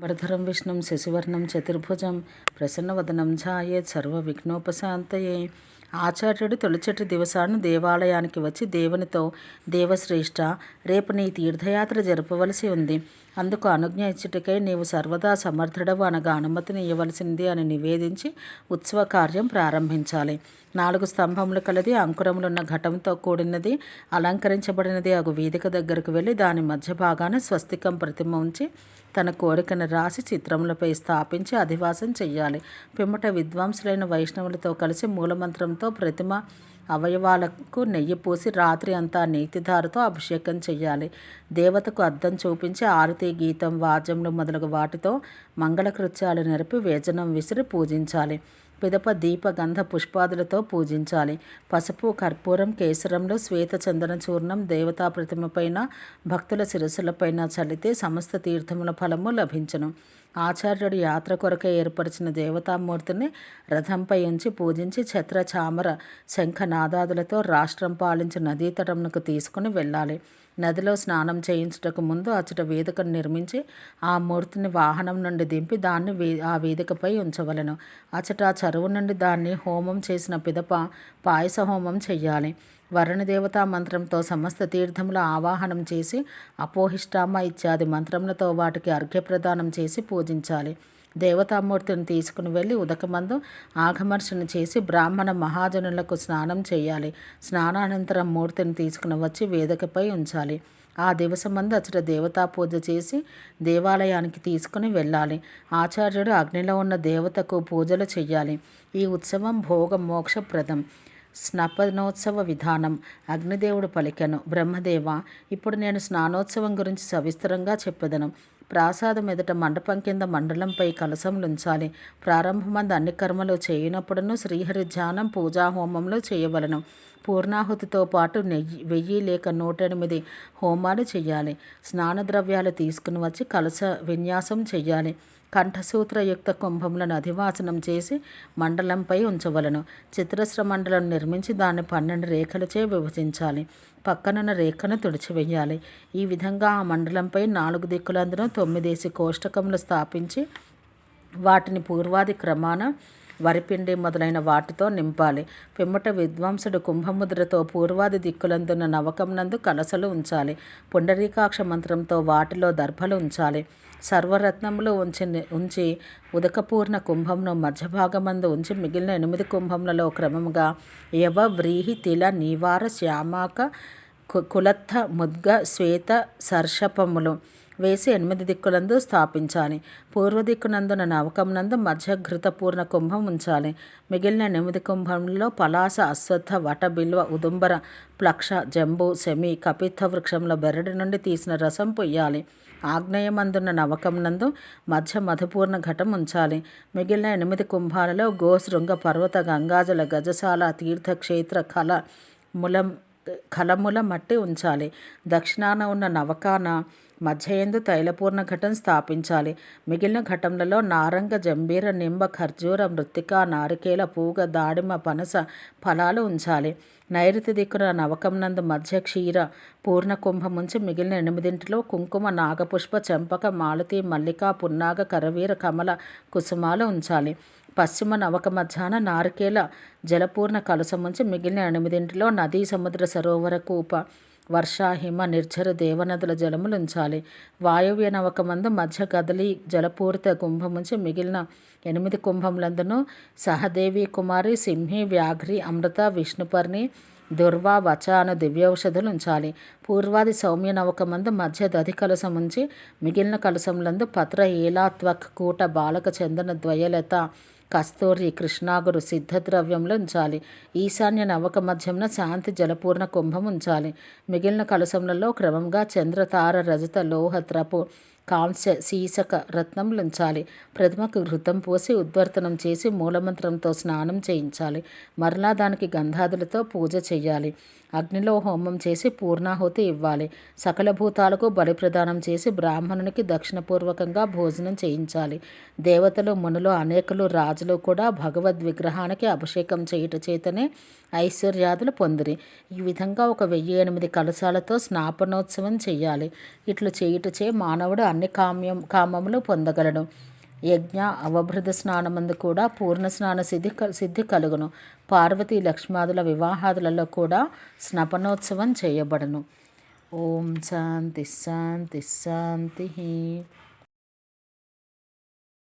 వరదరం విష్ణుం శశివర్ణం చతుర్భుజం ప్రసన్నవదనం ఛాయేత్ సర్వవిఘ్నోపశాంతయే. ఆచార్యుడు తొలిచటి దివసాన దేవాలయానికి వచ్చి దేవునితో, దేవశ్రేష్ఠ, రేపు నీ తీర్థయాత్ర జరపవలసి ఉంది. అందుకు అనుజ్ఞ ఇచ్చుటకై నీవు సర్వదా సమర్థుడవు అనగా అనుమతిని ఇవ్వవలసింది అని నివేదించి ఉత్సవ కార్యం ప్రారంభించాలి. 4 స్తంభములు కలది, అంకురములున్న ఘటంతో కూడినది, అలంకరించబడినది అగు వేదిక దగ్గరకు వెళ్ళి దాని మధ్య భాగాన స్వస్తికం ప్రతిమ ఉంచి తన కోరికను రాసి చిత్రములపై స్థాపించి అధివాసం చెయ్యాలి. పిమ్మట విద్వాంసులైన వైష్ణవులతో కలిసి మూలమంత్రంతో ప్రతిమ అవయవాలకు నెయ్యి పూసి రాత్రి అంతా నీతిధారతో అభిషేకం చెయ్యాలి. దేవతకు అద్దం చూపించి ఆరతి, గీతం, వాద్యములు మొదలగు వాటితో మంగళకృత్యాలు నెరపి వేజనం విసిరి పూజించాలి. పిదప దీప గంధ పుష్పాదులతో పూజించాలి. పసుపు, కర్పూరం, కేసరంలో శ్వేత చందన చూర్ణం దేవతా ప్రతిమపైన, భక్తుల శిరస్సులపైన చల్లితే సమస్త తీర్థముల ఫలము లభించును. ఆచార్యుడు యాత్ర కొరకై ఏర్పరిచిన దేవతామూర్తిని రథంపై ఉంచి పూజించి ఛత్ర, చామర, శంఖనాదాదులతో రాష్ట్రం పాలించి నదీతటమునకు తీసుకుని వెళ్ళాలి. నదిలో స్నానం చేయించుటకు ముందు అచట వేదికను నిర్మించి ఆ మూర్తిని వాహనం నుండి దింపి దాన్ని ఆ వేదికపై ఉంచవలను. అచట చెరువు నుండి దాన్ని హోమం చేసిన పిదప పాయస హోమం చెయ్యాలి. వరుణదేవతా మంత్రంతో సమస్త తీర్థముల ఆవాహనం చేసి అపోహిష్టామ ఇత్యాది మంత్రములతో వాటికి అర్ఘ్యప్రదానం చేసి పూజించాలి. దేవతామూర్తిని తీసుకుని వెళ్ళి ఉదకమందు ఆఘమర్షణ చేసి బ్రాహ్మణ మహాజనులకు స్నానం చేయాలి. స్నానానంతరం మూర్తిని తీసుకుని వచ్చి వేదికపై ఉంచాలి. ఆ దివసమందు అచట దేవతా పూజ చేసి దేవాలయానికి తీసుకుని వెళ్ళాలి. ఆచార్యుడు అగ్నిలో ఉన్న దేవతకు పూజలు చెయ్యాలి. ఈ ఉత్సవం భోగ మోక్షప్రదం. స్నపనోత్సవ విధానం. అగ్నిదేవుడు పలికెను, బ్రహ్మదేవ, ఇప్పుడు నేను స్నానోత్సవం గురించి సవిస్తరంగా చెప్పెదను. ప్రాసాదం ఎదుట మండపం కింద మండలంపై కలశములుంచాలి. ప్రారంభమందు అన్ని కర్మలు చేయనప్పుడును శ్రీహరి ధ్యానం, పూజా హోమంలో చేయవలను. పూర్ణాహుతితో పాటు 1000 లేక 108 హోమాలు చెయ్యాలి. స్నాన ద్రవ్యాలు తీసుకుని వచ్చి కలశ విన్యాసం చెయ్యాలి. కంఠసూత్రయుక్త కుంభములను అధివాసనం చేసి మండలంపై ఉంచవలను. చిత్రస్ర మండలం నిర్మించి దాన్ని 12 రేఖలచే విభజించాలి. పక్కనున్న రేఖను తుడిచివేయాలి. ఈ విధంగా ఆ మండలంపై 4 దిక్కులందున 9 కోష్టకములు స్థాపించి వాటిని పూర్వాది క్రమాన వరిపిండి మొదలైన వాటితో నింపాలి. పిమ్మట విద్వాంసుడు కుంభముద్రతో పూర్వాది దిక్కులందున్న నవకమునందు కలసలు ఉంచాలి. పుండరీకాక్ష మంత్రంతో వాటిలో దర్భలు ఉంచాలి. సర్వరత్నములు ఉంచి ఉదకపూర్ణ కుంభంను మధ్యభాగమందు ఉంచి మిగిలిన 8 కుంభములలో క్రమముగా యవ, వ్రీహి, తిల, నీవార, శ్యామాక, కులత్థ, ముద్గ, శ్వేత, సర్షపములు వేసి 8 దిక్కులందు స్థాపించాలి. పూర్వదిక్కునందున నవకమునందు మధ్యఘృతపూర్ణ కుంభం ఉంచాలి. మిగిలిన 8 కుంభంలో పలాస, అశ్వత్థ, వట, బిల్వ, ఉదుంబర, ప్లక్ష, జంబు, శమి, కపిత్థ వృక్షముల బెరడు నుండి తీసిన రసం పొయ్యాలి. ఆగ్నేయమందున్న నవకమునందు మధ్య మధుపూర్ణ ఘటం ఉంచాలి. మిగిలిన 8 కుంభాలలో గోశృంగ, పర్వత, గంగాజల, గజశాల, తీర్థక్షేత్ర, కలముల మట్టి ఉంచాలి. దక్షిణాన ఉన్న నవకాన మధ్యయందు తైలపూర్ణ ఘటం స్థాపించాలి. మిగిలిన ఘటంలలో నారంగ, జంబీర, నింబ, ఖర్జూర, మృత్తిక, నారికేల, పూగ, దాడిమ, పనస ఫలాలు ఉంచాలి. నైరుతి దిక్కున నవకమునందు మధ్య క్షీర పూర్ణ కుంభముంచి మిగిలిన 8 కుంకుమ, నాగపుష్ప, చెంపక, మాలతి, మల్లిక, పున్నాగ, కరవీర, కమల, కుసుమాలు ఉంచాలి. పశ్చిమ నవక మధ్యాహ్న నారికేల జలపూర్ణ కలసముంచి మిగిలిన 8 నదీ, సముద్ర, సరోవర, కూప, వర్ష, హిమ, నిర్జర, దేవనదుల జలములు ఉంచాలి. వాయువ్య నవకమందు మధ్య కదలి జలపూరిత కుంభముంచి మిగిలిన 8 కుంభములందును సహదేవి కుమారి, సింహి, వ్యాఘ్రి, అమృత, విష్ణుపర్ణి, దుర్వ, వచ అను దివ్యౌషధులు ఉంచాలి. పూర్వాది సౌమ్య నవకమందు మధ్య దధి కలసముంచి మిగిలిన కలసములందు పత్ర, ఏలా, త్వక్, కూట, బాలక, చందన, ద్వయలత, కస్తూరి, కృష్ణాగురు సిద్ధద్రవ్యములు ఉంచాలి. ఈశాన్య నవక మధ్యంన శాంతి జలపూర్ణ కుంభం ఉంచాలి. మిగిలిన కలశములలో క్రమంగా చంద్ర, తార, రజత, లోహ, త్రపు, కాంస్య, శీసక రత్నములు ఉంచాలి. ప్రతిమకు ఘృతం పోసి ఉద్వర్తనం చేసి మూలమంత్రంతో స్నానం చేయించాలి. మరలా దానికి గంధాదులతో పూజ చెయ్యాలి. అగ్నిలో హోమం చేసి పూర్ణాహుతి ఇవ్వాలి. సకల భూతాలకు బలి ప్రదానం చేసి బ్రాహ్మణునికి దక్షిణపూర్వకంగా భోజనం చేయించాలి. దేవతలు, మునులు, అనేకులు, రాజులు కూడా భగవద్ విగ్రహానికి అభిషేకం చేయుట చేతనే ఐశ్వర్యాదులు పొందిరి. ఈ విధంగా 1008 కలశాలతో స్నాపనోత్సవం చెయ్యాలి. ఇట్లు చేయుటచే మానవుడు అన్ని అన్ని కామములు పొందగలడు. యజ్ఞ అవభృత స్నానమందు కూడా పూర్ణ స్నాన సిద్ధి కలుగును. పార్వతీ లక్ష్మాదుల వివాహాదులలో కూడా స్నపనోత్సవం చేయబడును. ఓం శాంతి శాంతి శాంతి.